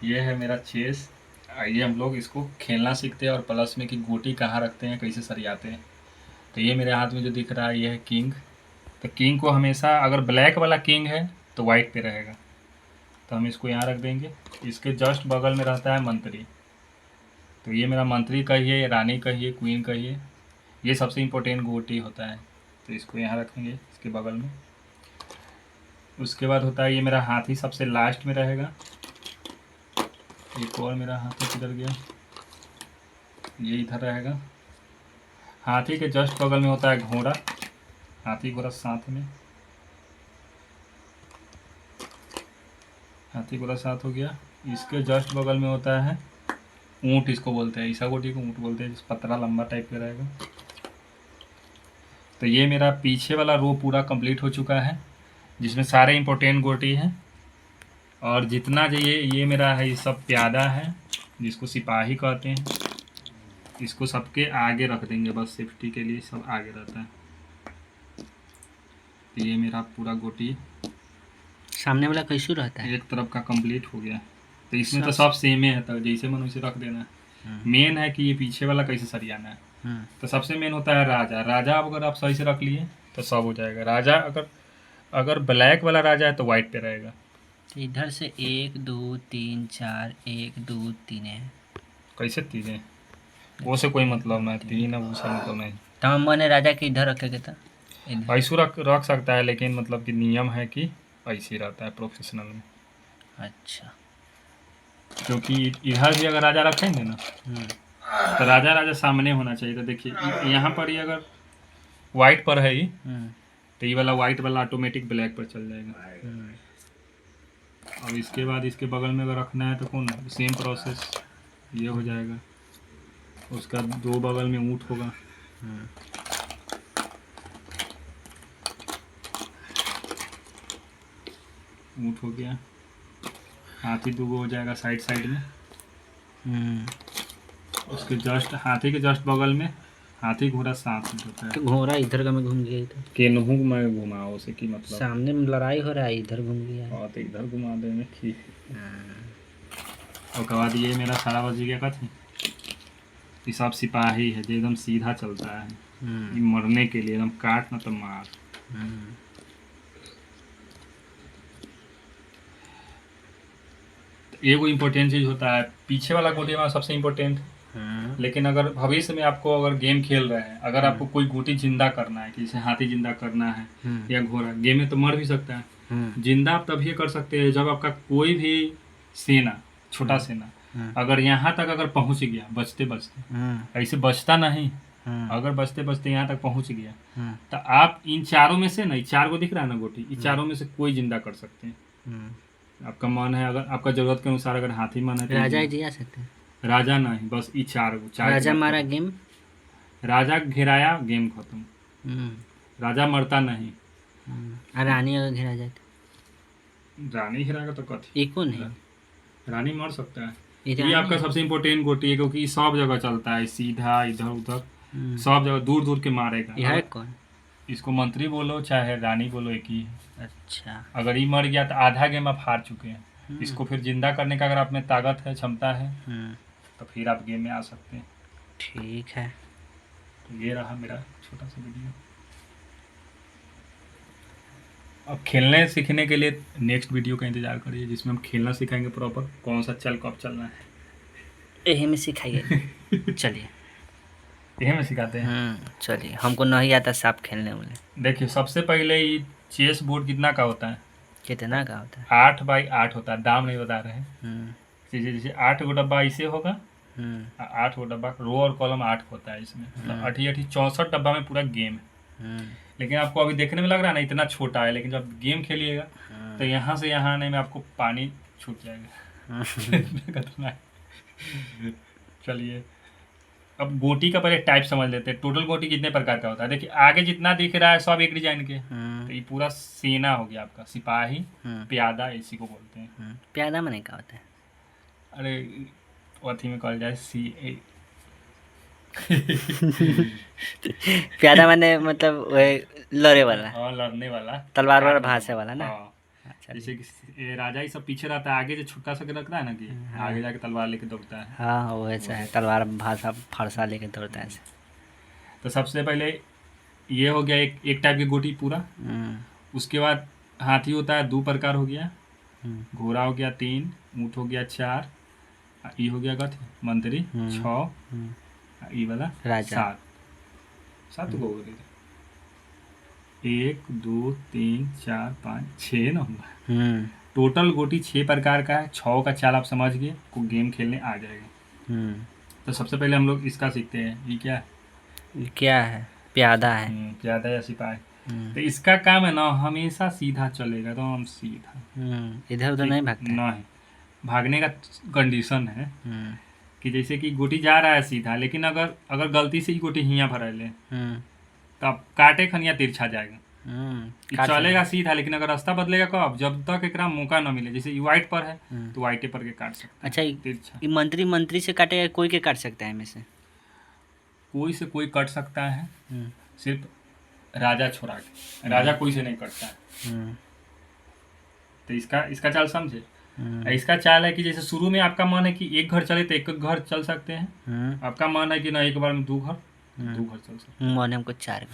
ये है मेरा चेस। आइए हम लोग इसको खेलना सीखते हैं और प्लस में कि गोटी कहाँ रखते हैं, कैसे सरियाते हैं। तो ये मेरे हाथ में जो दिख रहा है ये है किंग। तो किंग को हमेशा अगर ब्लैक वाला किंग है तो वाइट पे रहेगा। तो हम इसको यहाँ रख देंगे। इसके जस्ट बगल में रहता है मंत्री। तो ये मेरा मंत्री कहिए, रानी कहिए, क्वीन कहिए, ये सबसे इम्पोर्टेंट गोटी होता है। तो इसको यहाँ रखेंगे इसके बगल में। उसके बाद होता है ये मेरा हाथी सबसे लास्ट में रहेगा। एक और मेरा हाथी किधर गया, ये इधर रहेगा। हाथी के जस्ट बगल में होता है घोड़ा। हाथी घोड़ा साथ में, हाथी घोड़ा साथ हो गया। इसके जस्ट बगल में होता है ऊँट, इसको बोलते हैं ईसा गोटी को ऊँट बोलते हैं, जिस पतला लंबा टाइप का रहेगा। तो ये मेरा पीछे वाला रो पूरा कंप्लीट हो चुका है, जिसमें सारे इंपॉर्टेंट गोटी हैं। और जितना जो ये मेरा है ये सब प्यादा है, जिसको सिपाही कहते हैं। इसको सबके आगे रख देंगे, बस सेफ्टी के लिए सब आगे रहता है। तो ये मेरा पूरा गोटी सामने वाला कैसे रहता है? एक तरफ का कंप्लीट हो गया। तो इसमें तो सब सेम है, तो जैसे मन वैसे रख देना है। मेन है कि ये पीछे वाला कैसे सरियाना है। तो सबसे मेन होता है राजा। राजा अगर आप सही से रख लिए तो सब हो जाएगा। राजा अगर अगर ब्लैक वाला राजा है तो वाइट पे रहेगा। तो इधर से 1 2 3 4 1 2 3 है। कैसे तीन है, वो से कोई मतलब नहीं, तीन है वो से मतलब नहीं। तो हम मैंने राजा के इधर रखेगा था, इधर। ऐसे रख सकता है, लेकिन मतलब कि नियम है कि ऐसे ही रहता है प्रोफेशनल में। अच्छा। क्योंकि इधर भी अगर राजा रखेंगे ना तो राजा राजा सामने होना चाहिए। तो देखिए यहाँ पर ही अगर वाइट पर है ही, तो ये वाला वाइट वाला ऑटोमेटिक ब्लैक पर चल जाएगा। अब इसके बाद इसके बगल में अगर रखना है तो कौन, सेम प्रोसेस ये हो जाएगा। उसका दो बगल में ऊँट होगा। ऊँट हो गया। हाथी दो हो जाएगा साइड साइड में। उसके जस्ट हाथी के जस्ट बगल में हाथी घोड़ा साथ में होता है। तो घोड़ा इधर का में घूम गया इधर। केनहू में घुमाओ उसे की मतलब सामने में लड़ाई हो रहा है, इधर घूम गया। और तो इधर घुमा देंगे ठीक। और उसके बाद ये मेरा सारा बज गया कथी, ये सब सिपाही है जो एकदम सीधा चलता है। ये मरने के लिए एकदम काट ना तो मार। ये कोई इम्पोर्टेंट चीज़ होता है, पीछे वाला गोटी हमारा सबसे इम्पोर्टेंट। लेकिन अगर भविष्य में आपको अगर गेम खेल रहे हैं, अगर आपको कोई गोटी जिंदा करना है, जैसे हाथी जिंदा करना है या घोड़ा, गेम में तो मर भी सकता है। जिंदा आप तभी कर सकते हैं जब आपका कोई भी सेना, छोटा सेना अगर यहाँ तक अगर पहुँच गया बचते बचते, ऐसे बचता नहीं, अगर बचते बचते यहाँ तक पहुँच गया तो आप इन चारों में से ना, चार को दिख रहा है ना गोटी, इन चारों में से कोई जिंदा कर सकते हैं। आपका मन है, अगर आपका जरूरत के अनुसार, अगर हाथी मन है तो राजा ही जिया सकते हैं। राजा नहीं, बस ये चार राजा मारा गेम, राजा घेराया गेम खत्म। राजा मरता नहीं। रानी अगर घेरा जाए तो? रानी घेराएगा तो कथी, एको नहीं, रानी मर सकता है। ये रानी आपका सबसे इम्पोर्टेंट गोटी है, क्योंकि ये सब जगह चलता है, सीधा इधर उधर सब जगह दूर दूर के मारेगा। यह कौन? इसको मंत्री बोलो चाहे रानी बोलो, एक ही है। अच्छा। अगर ये मर गया तो आधा गेम आप हार चुके हैं। इसको फिर जिंदा करने का अगर आप में ताकत है, क्षमता है, तो फिर आप गेम में आ सकते हैं। ठीक है। तो ये रहा मेरा छोटा सा वीडियो। अब खेलने सीखने के लिए नेक्स्ट वीडियो का इंतज़ार करिए, जिसमें हम खेलना सिखाएंगे प्रॉपर, कौन सा चल कब चलना है यही में सिखाइए। चलिए यही में सिखाते हैं। चलिए, हमको नहीं आता सांप खेलने वाले। देखिए सबसे पहले ये चेस बोर्ड कितना का होता है, कितना का होता है? 8x8 होता है, दाम नहीं बता रहे हैं। जैसे 8 गो डब्बा ऐसे होगा, 8 गो डब्बा, रो और कॉलम 8 होता है इसमें, मतलब 8 8 64 डब्बा में पूरा गेम है। लेकिन आपको अभी देखने में लग रहा है ना इतना छोटा है, लेकिन जब गेम खेलिएगा तो यहाँ से यहाँ आने में आपको पानी छूट जाएगा। खतरनाक। चलिए अब गोटी का पहले टाइप समझ लेते हैं। टोटल गोटी कितने प्रकार का होता है, देखिए आगे जितना दिख रहा है सब एक डिजाइन के। तो ये पूरा सेना हो गया आपका, सिपाही, प्यादा इसी को बोलते हैं। प्यादा माने क्या होता है? अरे अथी में कहल जाए प्यादा माने मतलब लड़े वाला, हाँ लड़ने वाला, तलवार वाला, भाषा वाला ना। हाँ। जैसे कि ये राजा ही सब पीछे रहता है, आगे जो छुट्टा सा के रखता है ना कि आगे जाके तलवार लेके दौड़ता है। हाँ वो ऐसा है, तलवार भाषा फरसा लेके दौड़ता है ऐसे। तो सबसे पहले ये हो गया एक टाइप की गोटी पूरा। उसके बाद हाथी होता है 2 प्रकार हो गया, घोड़ा हो गया 3, ऊँट हो गया 4, ई हो गया कथी मंत्री 6, ई वाला राजा 7 गो हो गए। 1 2 3 4 5 6 नंबर टोटल गोटी 6 प्रकार का है। 6 का चाल आप समझ गए, को गेम खेलने आ जाएगा। तो सबसे पहले हम लोग इसका सीखते हैं। ये क्या है? क्या है? प्यादा है। प्यादा या सिपाही। तो इसका काम है ना हमेशा सीधा चलेगा, तो हम सीधा, इधर उधर नहीं भागता है। नहीं भागने का कंडीशन है कि जैसे कि गोटी जा रहा है सीधा, लेकिन अगर गलती से ही गोटी हियाँ भरा ले तब काटे खनिया तिरछा जाएगा। चलेगा सीधा, लेकिन अगर रास्ता बदलेगा कब? जब तक एक मौका न मिले। जैसे व्हाइट पर है तो व्हाइटे पर के काट सकता है। अच्छा, तिरछा ये मंत्री से काटेगा, कोई के काट सकता है में से? कोई से कोई कट सकता है, सिर्फ राजा छोड़ा के। राजा कोई से नहीं कटता है। तो इसका चाल समझे। इसका चाल है कि जैसे शुरू में आपका मन है कि एक घर चले तो एक घर चल सकते हैं। आपका मन है कि ना एक बार में 2 घर चल सकते हैं। मन हमको 4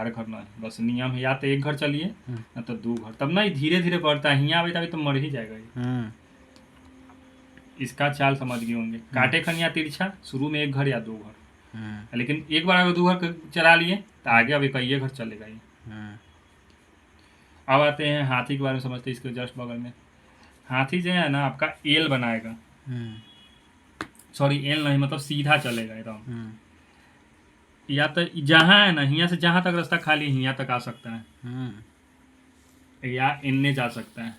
घर नहीं, बस नियम है, या तो एक घर चलिए ना तो 2 घर, तब नहीं धीरे धीरे बढ़ता है। यहाँ अभी तो मर ही जाएगा ये। इसका चाल समझ गए होंगे। काटे खनिया तिरछा, शुरू में एक घर या 2 घर, लेकिन एक बार अगर 2 घर चला लिए तो आगे अभी कई घर चलेगा ये। अब आते हैं हाथी के बारे में समझते हैं। इसके जस्ट बगल में हाथी जो है ना आपका एल बनाएगा, सॉरी एल नहीं, मतलब सीधा चलेगा एकदम। या तो जहाँ है ना, यहाँ से जहाँ तक रास्ता खाली है यहाँ तक आ सकता है, या इनने जा सकता है।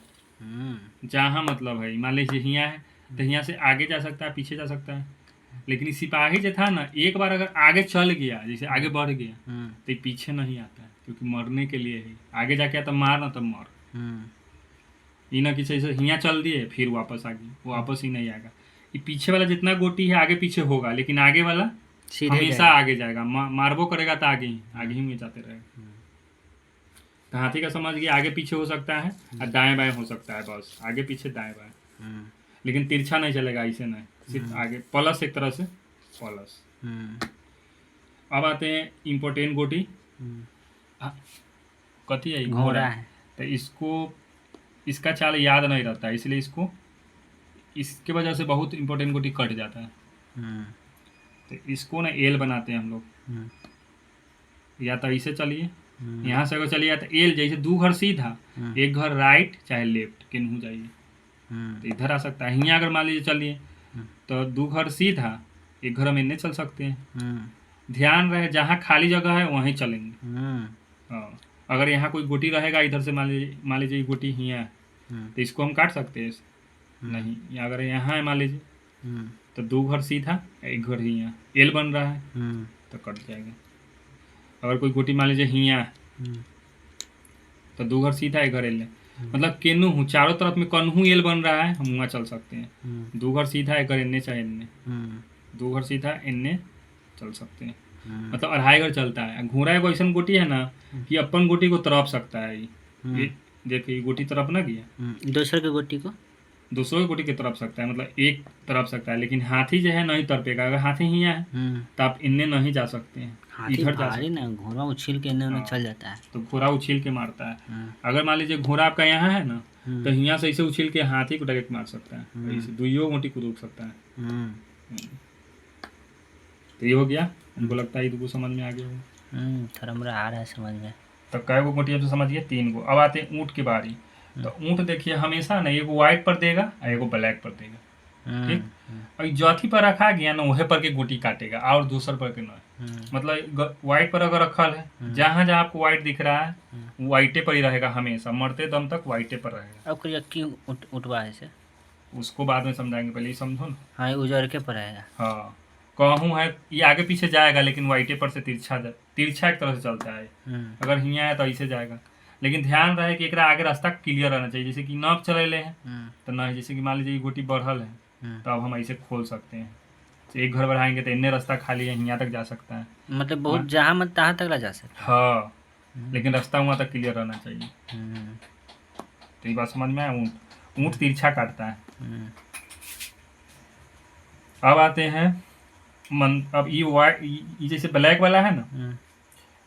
जहाँ मतलब है मान लीजिए यहाँ है तो यहाँ से आगे जा सकता है, पीछे जा सकता है। लेकिन सिपाही जो था ना, एक बार अगर आगे चल गया, जैसे आगे बढ़ गया तो पीछे नहीं आता है, क्योंकि मरने के लिए है। आगे जाके तो मार ना तब मर। ये ना कि जैसे यहाँ चल दिए फिर वापस आ गई, वो वापस ही नहीं आएगा। ये पीछे वाला जितना गोटी है आगे पीछे होगा, लेकिन आगे वाला हमेशा आगे जाएगा। मारबो करेगा तो आगे ही में जाते रहेगा। तो हाथी का समझ गया, आगे पीछे हो सकता है और दाएं बाएं हो सकता है, बस आगे पीछे दाएं बाएं। लेकिन तिरछा नहीं चलेगा, ऐसे नहीं, सिर्फ आगे प्लस, एक तरह से प्लस। अब आते हैं इम्पोर्टेंट गोटी, कथी है? घोड़ा है। तो इसका चाल याद नहीं रहता है, इसलिए इसके वजह से बहुत इम्पोर्टेंट गोटी कट जाता है। तो इसको ना एल बनाते हैं हम लोग। या तो ऐसे चलिए, यहाँ से अगर चलिए तो एल, जैसे 2 घर सीधा, एक घर राइट चाहे लेफ्ट केनहू जाइए तो इधर आ सकता है। यहाँ अगर मान लीजिए चलिए तो 2 घर सीधा, एक घर हम इन्हें चल सकते हैं। ध्यान रहे जहाँ खाली जगह है वहीं चलेंगे। अगर यहाँ कोई गोटी रहेगा इधर से, मान लीजिए गोटी यहाँ है तो इसको हम काट सकते हैं नहीं। या अगर यहाँ है मान लीजिए तो 2 घर सीधा, एक घर ही यहाँ एल बन रहा है तो कट जाएगा। अगर कोई गोटी मान लीजिए यहाँ तो 2 घर सीधा, एक घर एल है, मतलब केनू हूँ चारों तरफ में कन्हू एल बन रहा है, हम वहाँ चल सकते हैं। 2 घर सीधा, एक घर इन्ने चाहे इन्ने, 2 घर सीधा इन्ने चल सकते हैं, मतलब 2.5 घर चलता है। घोड़ा एक ऐसा गोटी है ना कि अपन गोटी को तरफ सकता है। ये देखिए गोटी तरफ ना गया, दूसरे के गोटी को दूसरों की गोटी की तरफ सकता है, मतलब एक तरफ सकता है। लेकिन हाथी जो है नहीं तरपेगा। अगर हाथी ही है तो आप इनने नहीं जा सकते हैं, इधर जा सकते ना, घोड़ा उछील के इन्हें चल जाता है, तो घोड़ा उछील के मारता है। अगर मान लीजिए घोड़ा आपका यहाँ है ना तो यहाँ से ऐसे उछील के हाथी को डायरेक्ट मार सकता है, ऐसे 2 गोटी को रोक सकता है। तो ये हो गया, हमको लगता है ये समझ में आ गया होगा। थोड़ा मोड़ा आ रहा है समझ में। तो कै गो गोटी अब समझिए? 3 गो। अब आते हैं ऊँट की बारी। तो ऊँट देखिए हमेशा ना एगो व्हाइट पर देगा और एगो ब्लैक पर देगा, ठीक। और जौथी पर रखा गया ना वहे पर के गोटी काटेगा, और दूसर पर के नहीं। मतलब व्हाइट पर अगर रखल है, जहाँ जहाँ आपको व्हाइट दिख रहा है व्हाइटे पर ही रहेगा हमेशा, मरते दम तक व्हाइटे पर रहेगा। अब क्यों उठवा है से? उसको बाद में समझाएंगे, पहले ही समझो ना। हाँ, उजर के पर रहेगा। हाँ, कहूँ है ये आगे पीछे जाएगा, लेकिन व्हाइटे पर से तिरछा एक तरह से चलता है। अगर हियाँ है तो ऐसे जाएगा, लेकिन ध्यान रहे कि एकरा आगे रास्ता क्लियर रहना चाहिए। जैसे कि नब चलेले हैं तो नहीं, जैसे कि मान लीजिए गोटी बढ़ल है तो अब हम ऐसे खोल सकते हैं। तो एक घर बढ़ाएंगे तो इन्ने रास्ता खाली है, यहाँ तक जा सकता है, मतलब बहुत जहाँ मत तहाँ तक ला जा सकता है। हाँ, लेकिन रास्ता वहाँ तक क्लियर रहना चाहिए। तो ये बात समझ में आया। ऊँट ऊँट तिरछा काटता है। अब आते हैं अब ये जैसे ब्लैक वाला है ना,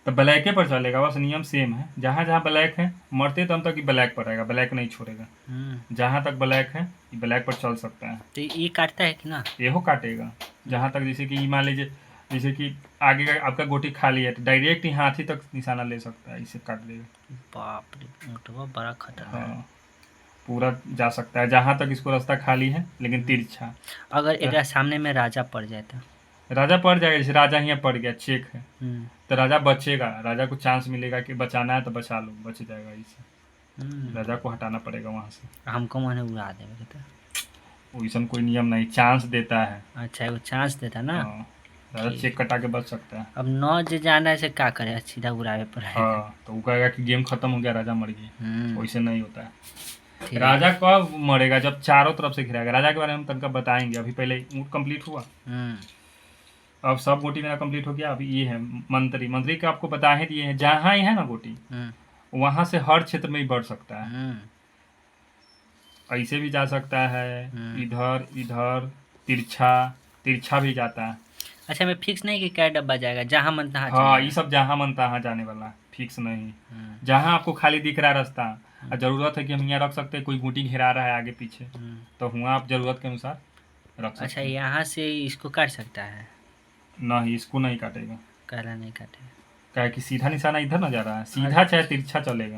तो ब्लैके पर चलेगा, बस नियम सेम है। जहाँ जहाँ ब्लैक है मरते तब तक ये ब्लैक पर रहेगा, ब्लैक नहीं छोड़ेगा। जहाँ तक ब्लैक है ये ब्लैक पर चल सकता है। तो ये काटता है कि ना? येहो काटेगा जहाँ तक, जैसे कि मान लीजिए जैसे कि आगे का आपका गोटी खाली है तो डायरेक्ट ही हाथी तक निशाना ले सकता है, इसे काट देगा। बाप रे, ऊँटवा बड़ा खतरनाक। हाँ, पूरा जा सकता है जहाँ तक इसको रास्ता खाली है, लेकिन तिरछा। अगर एक सामने में राजा पड़ जाए तो? राजा पड़ जाएगा, जैसे राजा यहाँ पड़ गया, चेक है, तो राजा बचेगा, राजा को चांस मिलेगा कि बचाना है तो बचा लो, बच जाएगा। इसे राजा को हटाना पड़ेगा वहाँ से। हमको मैंने उड़ा देगा तो? वैसा कोई नियम नहीं, चांस देता है। अच्छा, वो चांस देता ना। हाँ, राजा चेक कटा के बच सकता है। अब 9 जे जाना है से क्या करे, सीधा उड़ावे पर है। हाँ, तो वो कहेगा कि गेम खत्म हो गया, राजा मर गया। वैसे नहीं होता है। ठीक। राजा कब मरेगा? जब चारों तरफ से घिराएगा। राजा के बारे में हम तनका बताएंगे, अभी पहले ऊँट कंप्लीट हुआ। अब सब गोटी मेरा कंप्लीट हो गया। अभी ये है मंत्री। मंत्री का आपको बता ही दिए हैं, जहाँ ही है ना गोटी वहाँ से हर क्षेत्र में ही बढ़ सकता है। ऐसे भी जा सकता है, इधर इधर, तिरछा तिरछा भी जाता है। अच्छा, मैं फिक्स नहीं कि क्या डब्बा जाएगा, जहाँ मन तहाँ हाँ, ये सब जहाँ मन तहाँ जाने वाला, फिक्स नहीं। जहाँ आपको खाली दिख रहा है रास्ता और जरूरत है कि हम यहाँ रख सकते हैं, कोई गोटी घेरा रहा है आगे पीछे, तो वहाँ आप जरूरत के अनुसार रख सकते हैं। अच्छा, यहाँ से इसको काट सकता है? नहीं, इसको नहीं काटेगा। काला नहीं काटेगा? क्या है कि सीधा निशाना इधर ना जा रहा है, सीधा चाहे तिरछा चलेगा।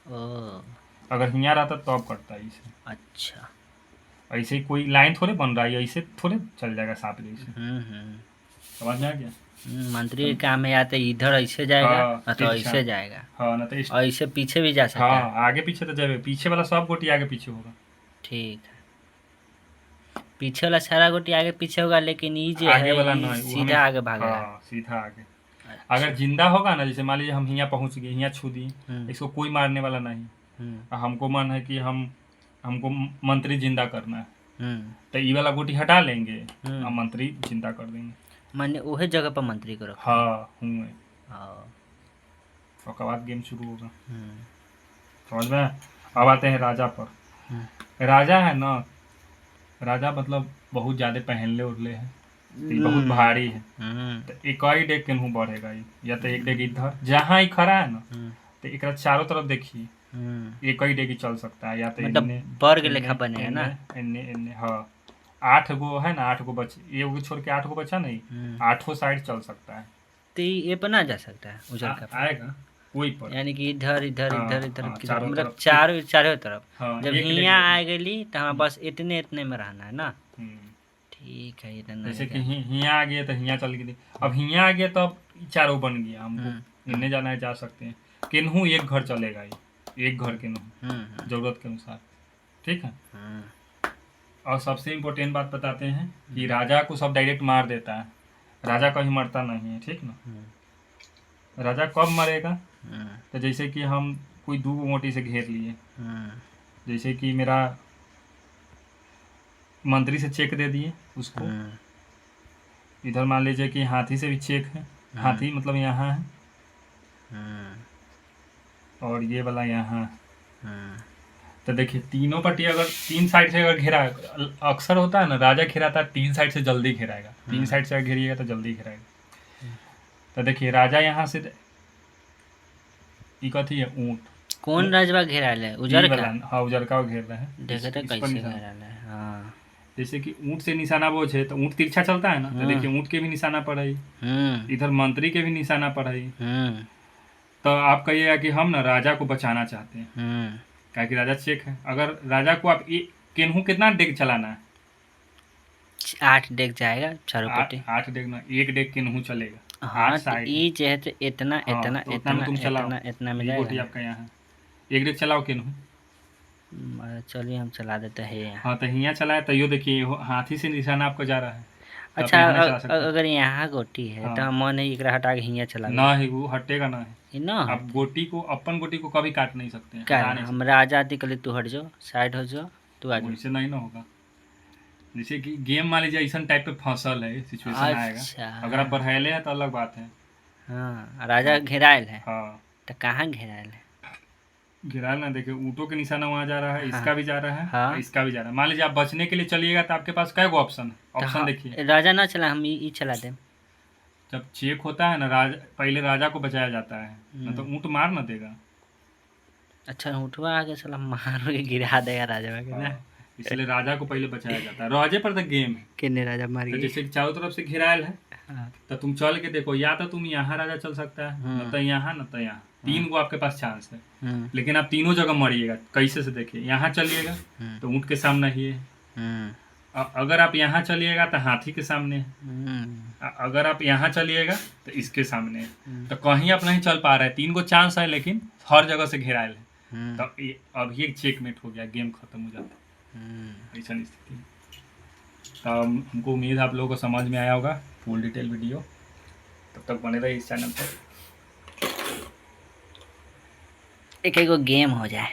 ओ, अगर हियाँ रहता तो अब कटता है इसे। अच्छा। ऐसे ही कोई लाइन थोड़े बन रहा है, ऐसे थोड़े चल जाएगा सांप जैसे। समझ में आ गया? मंत्री के काम में या तो इधर ऐसे जाएगा, हाँ, ना तो ऐसे जाएगा। हाँ, ना तो और ऐसे पीछे भी जा सकता है। हाँ, आगे पीछे तो जाए, पीछे वाला सब गोटी आगे पीछे होगा। ठीक है, पीछे वाला सारा गोटी आगे पीछे होगा, लेकिन ये जो आगे है वाला ये नहीं, वो सीधा आगे भागेगा। हाँ, सीधा आगे। अगर जिंदा होगा ना, जैसे मान लीजिए हम यहाँ पहुँच गए, यहाँ छू दिए, इसको कोई मारने वाला नहीं। हमको मन है कि हमको मंत्री जिंदा करना है, तो ये वाला गोटी हटा लेंगे और मंत्री जिंदा कर देंगे। मैंने वही जगह पर मंत्री को रखा। हाँ, हूँ। हाँ। उसके बाद गेम शुरू होगा। समझ में? अब आते हैं राजा पर। राजा है ना, राजा मतलब बहुत ज्यादा पहनले उड़ले है, ये बहुत भारी है। तो एक ही डेग केनहू बढ़ेगा ये, या तो एक डेग इधर जहाँ ही खड़ा है ना, तो एक चारों तरफ देखिए, एक ही डेग ही चल सकता है। या तो मतलब वर्ग लेखा बनेगा ना। इन्ने हाँ, 8 गो है ना, 8 गो बच, ये छोड़ के 8 गो बचा नहीं, 8 साइड चल सकता है। तो ये पर ना जा सकता है उधर का? आएगा कोई पर, यानी कि इधर इधर हाँ, इधर इधर हाँ, किधर, मतलब चारों तरफ। हाँ, जब एक हियाँ आ गई तो हमारे पास इतने में रहना है ना। हम्म, ठीक है, इधर जैसे कि हियाँ आ गया तो हियाँ चल गई, अब हियाँ आ गया तो अब चारों बन गया, हमको इन्हें जाना है, जा सकते हैं। केनहू एक घर चलेगा, ये एक घर केनहू जरूरत के अनुसार। ठीक है। और सबसे इम्पोर्टेंट बात बताते हैं कि राजा को सब डायरेक्ट मार देता है, राजा कहीं मरता नहीं है। ठीक ना? राजा कब मरेगा? तो जैसे कि हम कोई 2 मोटी से घेर लिए, जैसे कि मेरा मंत्री से चेक दे दिए उसको, इधर मान लीजिए कि हाथी से भी चेक है, हाथी मतलब यहाँ है, और ये वाला यहाँ है। तो देखिए तीनों पट्टी अगर 3 साइड से अगर घेरा, अक्सर होता है ना राजा घेराता है 3 साइड से जल्दी घेराएगा, 3 साइड से अगर घेरिएगा तो जल्दी घेराएगा। तो देखिए राजा यहाँ से कथी है, ऊँट। कौन राजवा घेरा है? उजर का? हाँ, उजर का घेर रहा है। देखे तो कैसे घेरा है। हाँ, जैसे कि ऊँट से निशाना बोझ है तो ऊँट तिरछा चलता है ना, तो देखिए ऊँट के भी निशाना पड़ाई, इधर मंत्री के भी निशाना पड़ाई। तो आप कहिएगा कि हम ना राजा को बचाना चाहते हैं, क्या कि राजा चेक है। अगर राजा को आप केनहू कितना डेग चलाना है? 8 डेग जाएगा चारों पट्टी। 8 डेग ना, 1 डेग केनहू चलेगा। हाँ, 8 साइड ये जो है तो इतना इतना तो इतना तुम चलाओ, इतना में गोटी जाएगा। आपका यहाँ है, 1 डेग चलाओ केनहू। चलिए हम चला देते हैं यहाँ। हाँ, तो यहाँ चलाए तो यो देखिए हाथी से निशाना आपको जा रहा है। अच्छा, अगर यहाँ गोटी है तो मन है एकरा हटा के हियाँ चला ना ही, वो हटेगा ना है ना। आप गोटी को, अपन गोटी को कभी काट नहीं सकते हैं। क्या हमरा आजादी के लिए तू हट जाओ, साइड हो जाओ, तू आ जाओ। वैसे नहीं ना होगा। जैसे कि गेम मान लीजिए ऐसा टाइप पे फसल है, सिचुएशन आएगा, अगर आप बढ़ाएले हैं तो अलग बात है। हाँ, राजा घेरायल है। हाँ, तो कहाँ घेरायल है? घिराल ना देखिए, ऊँटों के निशाना वहाँ जा रहा है, हाँ। इसका भी जा रहा है, हाँ। इसका भी जा रहा है। मान लीजिए आप बचने के लिए चलिएगा तो आपके पास कै गो ऑप्शन है, तो ऑप्शन देखिए। राजा ना चला, हम ई चला दे। जब चेक होता है ना, पहले राजा को बचाया जाता है, ना तो ऊँट मार ना देगा। अच्छा, उठवा आगे साला मार के गिरा देगा राजा के ना। हाँ, इसलिए राजा को पहले बचाया जाता है। राजे पर तो गेम है। कितने राजा मार तो गए। जैसे कि चारों तरफ से घिरायल है, हाँ। तो तुम चल के देखो, या तो तुम यहाँ राजा चल सकता है, न तो यहाँ, न तो यहाँ। 3 गो आपके पास चांस है, लेकिन आप तीनों जगह मरिएगा। कैसे से देखिए, यहाँ चलिएगा तो ऊँट के सामने ही है, अगर आप यहाँ चलिएगा तो हाथी के सामने है, अगर आप यहाँ चलिएगा तो इसके सामने है। तो कहीं आप नहीं चल पा रहे, 3 गो चांस है, लेकिन हर जगह से घेरायल है। तो अभी एक चेकमेट हो गया, गेम खत्म हो जाता है ऐसा स्थिति। तो हमको उम्मीद है आप लोगों को समझ में आया होगा फुल डिटेल वीडियो। तब तक बने रहिए इस चैनल पर। एक गेम हो जाए।